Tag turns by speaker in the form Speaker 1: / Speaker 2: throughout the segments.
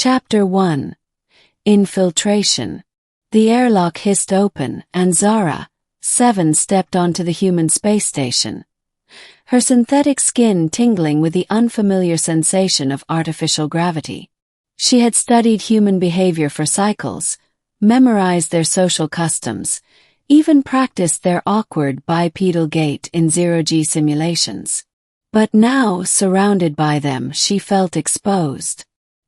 Speaker 1: Chapter 1. Infiltration. The airlock hissed open, and Zara, 7, stepped onto the human space station. Her synthetic skin tingling with the unfamiliar sensation of artificial gravity. She had studied human behavior for cycles, memorized their social customs, even practiced their awkward bipedal gait in zero-G simulations. But now, surrounded by them, she felt exposed.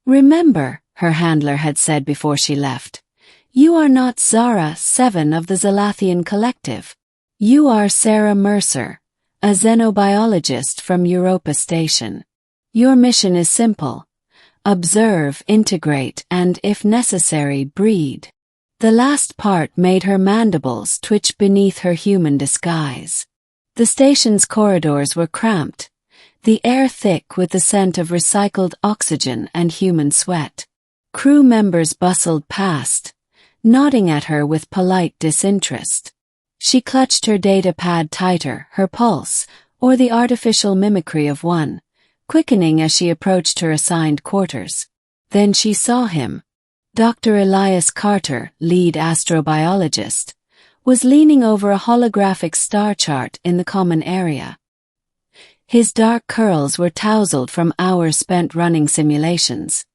Speaker 1: "Remember," her handler had said before she left, "you are not Zara, 7 of the Xalathian collective. You are Sarah Mercer, a xenobiologist from Europa Station. Your mission is simple: observe, integrate, and, if necessary, breed." The last part made her mandibles twitch beneath her human disguise. The station's corridors were cramped, the air thick with the scent of recycled oxygen and human sweat. Crew members bustled past, nodding at her with polite disinterest. She clutched her data pad tighter, her pulse, or the artificial mimicry of one, quickening as she approached her assigned quarters. Then she saw him. Dr. Elias Carter, lead astrobiologist, was leaning over a holographic star chart in the common area. His dark curls were tousled from hours spent running simulations.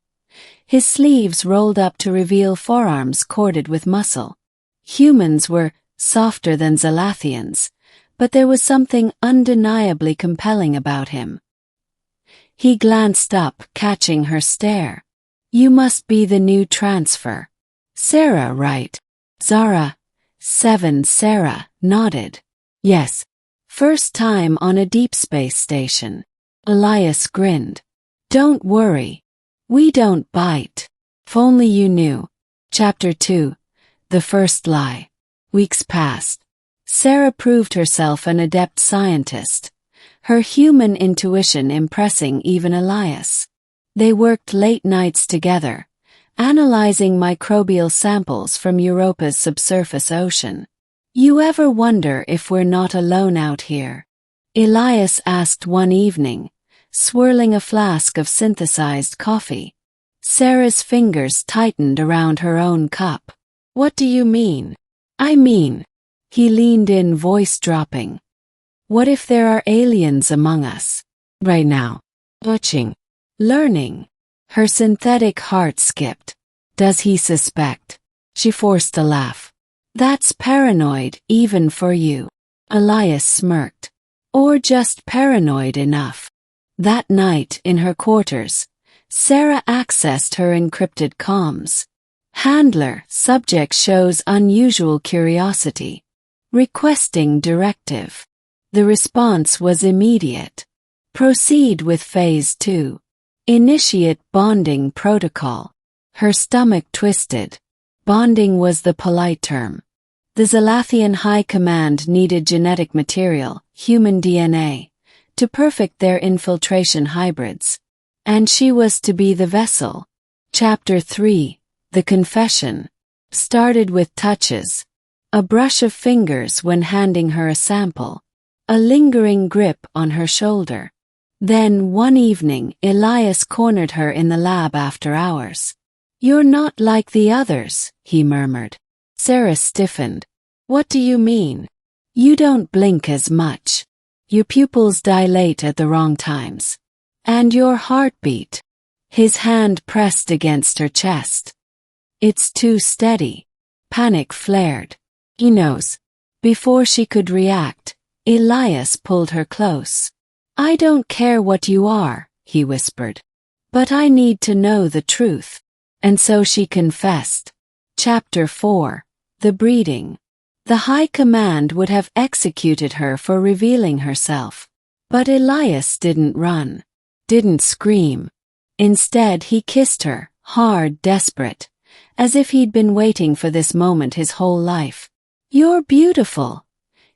Speaker 1: His sleeves rolled up to reveal forearms corded with muscle. Humans were softer than Xalathians, but there was something undeniably compelling about him. He glanced up, catching her stare. "You must be the new transfer. Sarah, right?" Zara, 7 Sarah, nodded. "Yes. First time on a deep space station." Elias grinned. "Don't worry. We don't bite. If only you knew." Chapter 2. The First Lie. Weeks passed. Sarah proved herself an adept scientist, her human intuition impressing even Elias. They worked late nights together, analyzing microbial samples from Europa's subsurface ocean. "You ever wonder if we're not alone out here?" Elias asked one evening, swirling a flask of synthesized coffee. Sarah's fingers tightened around her own cup. "What do you mean?" "I mean," he leaned in, voice dropping, "what if there are aliens among us? Right now. Watching. Learning." Her synthetic heart skipped. "Does he suspect?" She forced a laugh. "That's paranoid, even for you." Elias smirked. "Or just paranoid enough." That night, in her quarters, Sarah accessed her encrypted comms. "Handler, subject shows unusual curiosity. Requesting directive." The response was immediate. "Proceed with Phase 2. Initiate bonding protocol." Her stomach twisted. Bonding was the polite term. The Xalathian High Command needed genetic material, human DNA, to perfect their infiltration hybrids. And she was to be the vessel. Chapter 3. The Confession. Started with touches. A brush of fingers when handing her a sample. A lingering grip on her shoulder. Then, one evening, Elias cornered her in the lab after hours. "You're not like the others," he murmured. Sarah stiffened. "What do you mean?" "You don't blink as much. Your pupils dilate at the wrong times. And your heartbeat." His hand pressed against her chest. "It's too steady." Panic flared. "He knows." Before she could react, Elias pulled her close. "I don't care what you are," he whispered. "But I need to know the truth." And so she confessed. Chapter 4. The Breeding. The High Command would have executed her for revealing herself. But Elias didn't run. Didn't scream. Instead, he kissed her, hard, desperate, as if he'd been waiting for this moment his whole life. "You're beautiful,"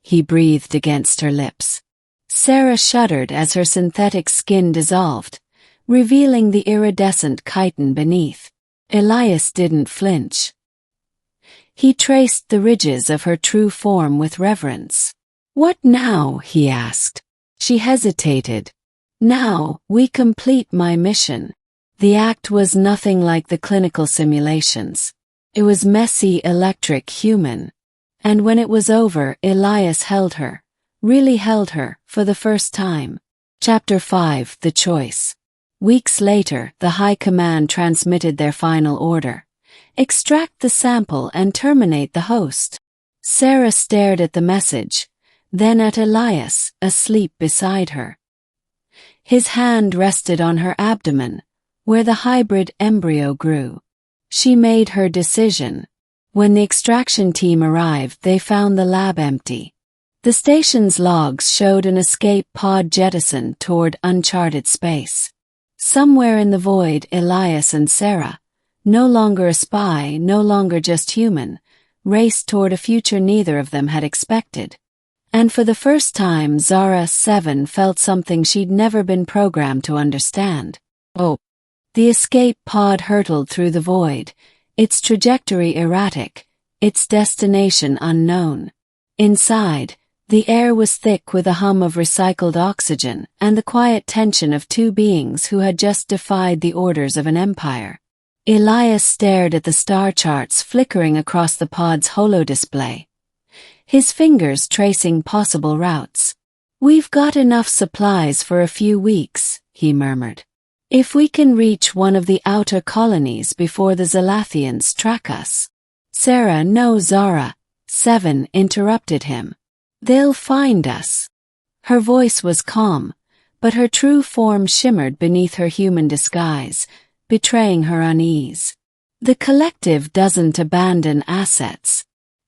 Speaker 1: he breathed against her lips. Sarah shuddered as her synthetic skin dissolved, revealing the iridescent chitin beneath. Elias didn't flinch. He traced the ridges of her true form with reverence. "What now?" he asked. She hesitated. "Now, we complete my mission. The act was nothing like the clinical simulations. It was messy, electric, human. And when it was over, Elias held her, really held her, for the first time. Chapter 5: The Choice. Weeks later, the High Command transmitted their final order. Extract the sample and terminate the host. Sarah stared at the message, then at Elias, asleep beside her. His hand rested on her abdomen, where the hybrid embryo grew. She made her decision. When the extraction team arrived, they found the lab empty. The station's logs showed an escape pod jettisoned toward uncharted space. Somewhere in the void, Elias and Sarah, no longer a spy, no longer just human, raced toward a future neither of them had expected. And for the first time, Xalathian felt something she'd never been programmed to understand. Oh. The escape pod hurtled through the void, its trajectory erratic, its destination unknown. Inside, the air was thick with a hum of recycled oxygen and the quiet tension of two beings who had just defied the orders of an empire. Elias stared at the star charts flickering across the pod's holodisplay, his fingers tracing possible routes. "We've got enough supplies for a few weeks," he murmured. "If we can reach one of the outer colonies before the Xalathians track us." "Sarah, no, Xalathian interrupted him. "They'll find us." Her voice was calm, but her true form shimmered beneath her human disguise, betraying her unease. "The collective doesn't abandon assets.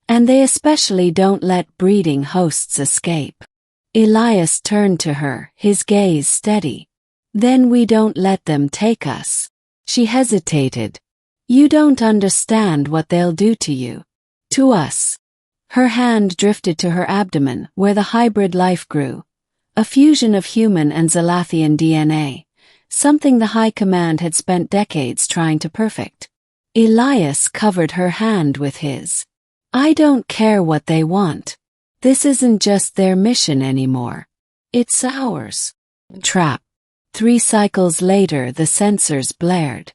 Speaker 1: And they especially don't let breeding hosts escape." Elias turned to her, his gaze steady. "Then we don't let them take us." She hesitated. "You don't understand what they'll do to you. To us." Her hand drifted to her abdomen, where the hybrid life grew, a fusion of human and Xalathian DNA, something the High Command had spent decades trying to perfect. Elias covered her hand with his. "I don't care what they want. This isn't just their mission anymore. It's ours." Trap. 3 cycles later, the sensors blared.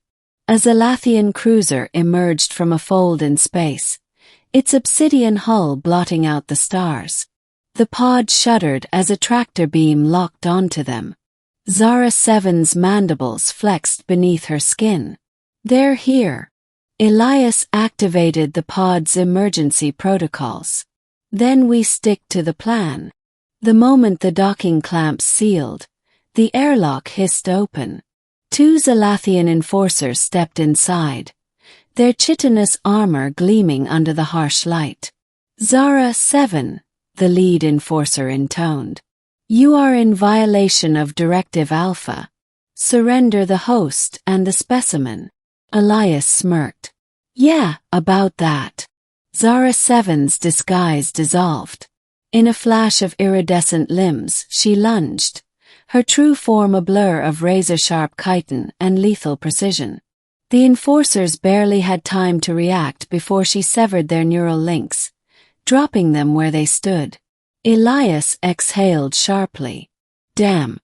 Speaker 1: A Xalathian cruiser emerged from a fold in space, its obsidian hull blotting out the stars. The pod shuddered as a tractor beam locked onto them. Xalathian's mandibles flexed beneath her skin. "They're here." Elias activated the pod's emergency protocols. "Then we stick to the plan." The moment the docking clamps sealed, the airlock hissed open. 2 Xalathian enforcers stepped inside, their chitinous armor gleaming under the harsh light. "Xalathian," the lead enforcer intoned. "You are in violation of Directive Alpha. Surrender the host and the specimen." Elias smirked. "Yeah, about that." Xalathian's disguise dissolved. In a flash of iridescent limbs, she lunged, her true form a blur of razor-sharp chitin and lethal precision. The enforcers barely had time to react before she severed their neural links, dropping them where they stood. Elias exhaled sharply. "Damn.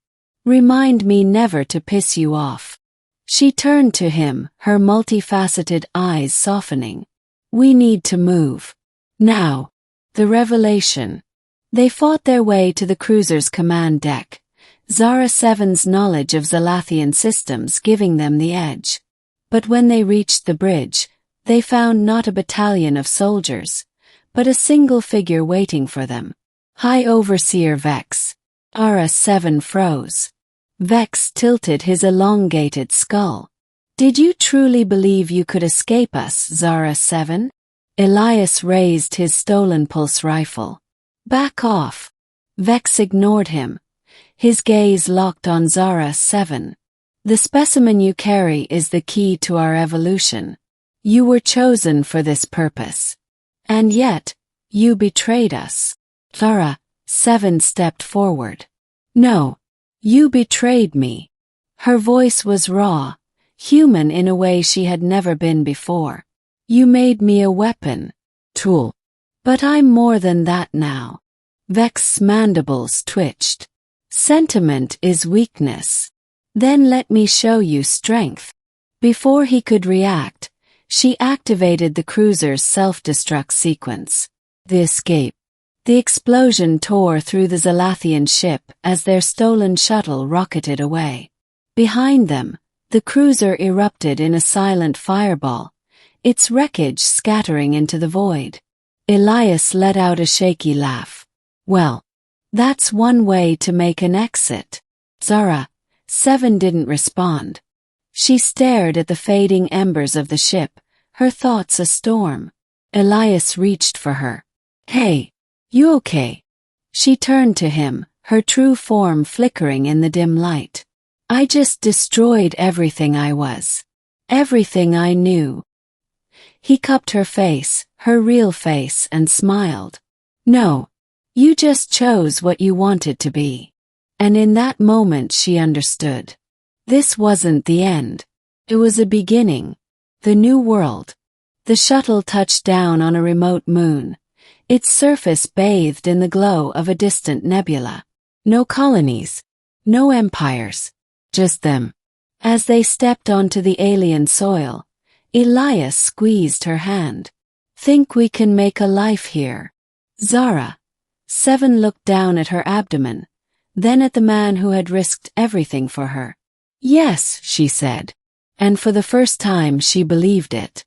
Speaker 1: Remind me never to piss you off." She turned to him, her multifaceted eyes softening. "We need to move. Now." The revelation. They fought their way to the cruiser's command deck, Xalathian's knowledge of Xalathian systems giving them the edge. But when they reached the bridge, they found not a battalion of soldiers, but a single figure waiting for them. High Overseer Vex. Xalathian froze. Vex tilted his elongated skull. "Did you truly believe you could escape us, Xalathian?" Elias raised his stolen pulse rifle. "Back off." Vex ignored him, his gaze locked on Xalathian. "The specimen you carry is the key to our evolution. You were chosen for this purpose. And yet, you betrayed us." Xalathian stepped forward. "No, you betrayed me." Her voice was raw, human in a way she had never been before. "You made me a weapon. Tool. But I'm more than that now." Vex's mandibles twitched. "Sentiment is weakness. Then let me show you strength." Before he could react, she activated the cruiser's self-destruct sequence. The escape. The explosion tore through the Xalathian ship as their stolen shuttle rocketed away. Behind them, the cruiser erupted in a silent fireball, its wreckage scattering into the void. Elias let out a shaky laugh. Well, that's one way to make an exit. Zara, 7 didn't respond. She stared at the fading embers of the ship, her thoughts a storm. Elias reached for her. Hey, you okay? She turned to him, her true form flickering in the dim light. I just destroyed everything I was. Everything I knew. He cupped her face, her real face, and smiled. No, you just chose what you wanted to be. And in that moment she understood. This wasn't the end. It was a beginning. The new world. The shuttle touched down on a remote moon, its surface bathed in the glow of a distant nebula. No colonies. No empires. Just them. As they stepped onto the alien soil, Elias squeezed her hand. Think we can make a life here? Zara. 7 looked down at her abdomen, then at the man who had risked everything for her. Yes, she said. And for the first time she believed it.